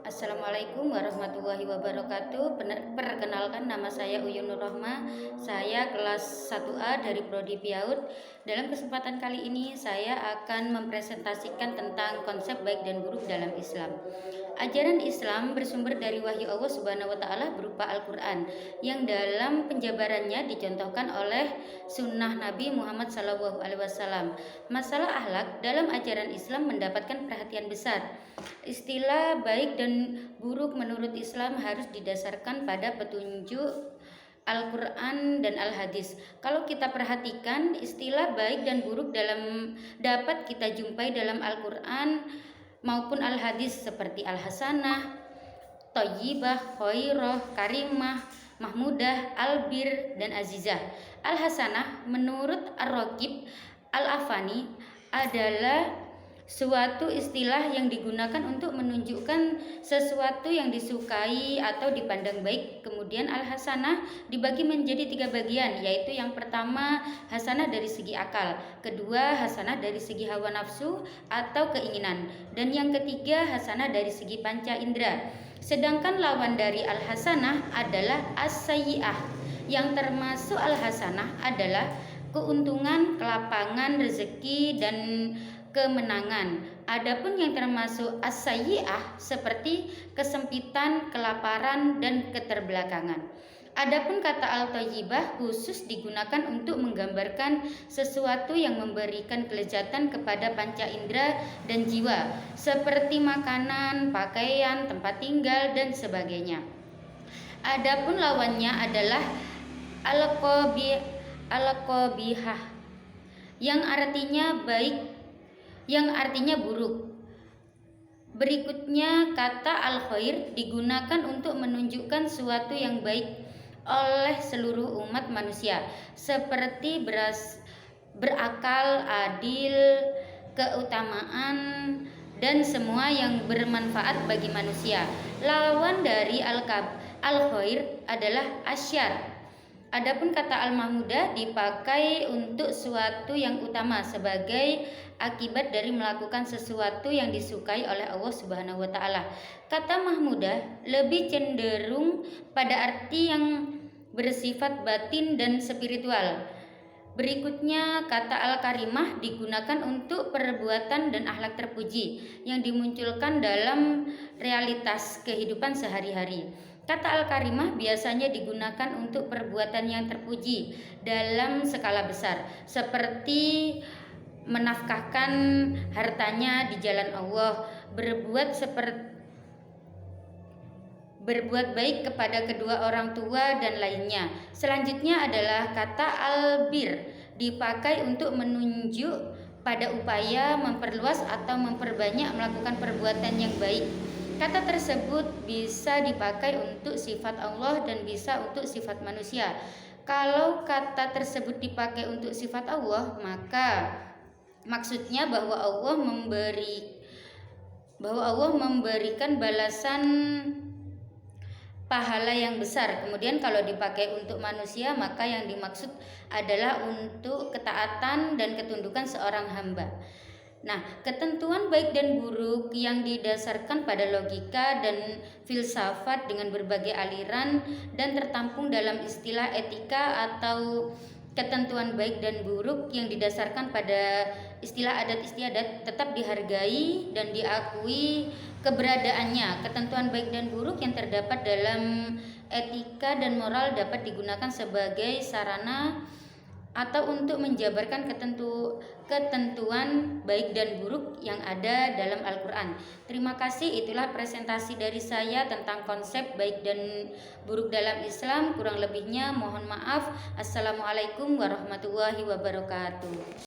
Assalamualaikum warahmatullahi wabarakatuh. Perkenalkan, nama saya Uyun Nur Rohma. Saya kelas 1A dari Prodi PIAUD. Dalam kesempatan kali ini saya akan mempresentasikan tentang konsep baik dan buruk dalam Islam. Ajaran Islam bersumber dari wahyu Allah Subhanahu wa taala berupa Al-Qur'an yang dalam penjabarannya dicontohkan oleh sunnah Nabi Muhammad SAW. Masalah akhlak dalam ajaran Islam mendapatkan perhatian besar. Istilah baik dan buruk menurut Islam harus didasarkan pada petunjuk Al-Quran dan Al-Hadis. Kalau kita perhatikan, istilah baik dan buruk dapat kita jumpai dalam Al-Quran maupun Al-Hadis seperti Al-Hasanah, Thayyibah, Khairah, Karimah, Mahmudah, Albir, dan Azizah. Al-Hasanah menurut Ar-Raqib Al-Afani adalah suatu istilah yang digunakan untuk menunjukkan sesuatu yang disukai atau dipandang baik. Kemudian Al-Hasanah dibagi menjadi 3 bagian, yaitu yang pertama hasanah dari segi akal, kedua hasanah dari segi hawa nafsu atau keinginan, dan yang ketiga hasanah dari segi panca indera. Sedangkan lawan dari Al-Hasanah adalah As-Sayyi'ah. Yang termasuk Al-Hasanah adalah keuntungan, kelapangan, rezeki, dan kemenangan. Adapun yang termasuk as-sayyi'ah seperti kesempitan, kelaparan, dan keterbelakangan. Adapun kata al-thayyibah khusus digunakan untuk menggambarkan sesuatu yang memberikan kelezatan kepada panca indera dan jiwa, seperti makanan, pakaian, tempat tinggal, dan sebagainya. Adapun lawannya adalah al-qabihah yang artinya baik, yang artinya buruk. Berikutnya kata al-khair digunakan untuk menunjukkan suatu yang baik oleh seluruh umat manusia, seperti berakal, adil, keutamaan, dan semua yang bermanfaat bagi manusia. Lawan dari al-khair adalah asyar. Adapun kata al-mahmudah dipakai untuk suatu yang utama sebagai akibat dari melakukan sesuatu yang disukai oleh Allah Subhanahu wa taala. Kata mahmudah lebih cenderung pada arti yang bersifat batin dan spiritual. Berikutnya kata al-karimah digunakan untuk perbuatan dan akhlak terpuji yang dimunculkan dalam realitas kehidupan sehari-hari. Kata al-karimah biasanya digunakan untuk perbuatan yang terpuji dalam skala besar, seperti menafkahkan hartanya di jalan Allah, berbuat baik kepada kedua orang tua, dan lainnya. Selanjutnya adalah kata albir, dipakai untuk menunjuk pada upaya memperluas atau memperbanyak melakukan perbuatan yang baik. Kata tersebut bisa dipakai untuk sifat Allah dan bisa untuk sifat manusia. Kalau kata tersebut dipakai untuk sifat Allah, maka maksudnya bahwa Allah memberikan balasan pahala yang besar. Kemudian kalau dipakai untuk manusia, maka yang dimaksud adalah untuk ketaatan dan ketundukan seorang hamba. Nah, ketentuan baik dan buruk yang didasarkan pada logika dan filsafat dengan berbagai aliran dan tertampung dalam istilah etika atau ketentuan baik dan buruk yang didasarkan pada istilah adat istiadat tetap dihargai dan diakui keberadaannya. Ketentuan baik dan buruk yang terdapat dalam etika dan moral dapat digunakan sebagai sarana atau untuk menjabarkan ketentuan baik dan buruk yang ada dalam Al-Quran. Terima kasih, itulah presentasi dari saya tentang konsep baik dan buruk dalam Islam. Kurang lebihnya mohon maaf. Assalamualaikum warahmatullahi wabarakatuh.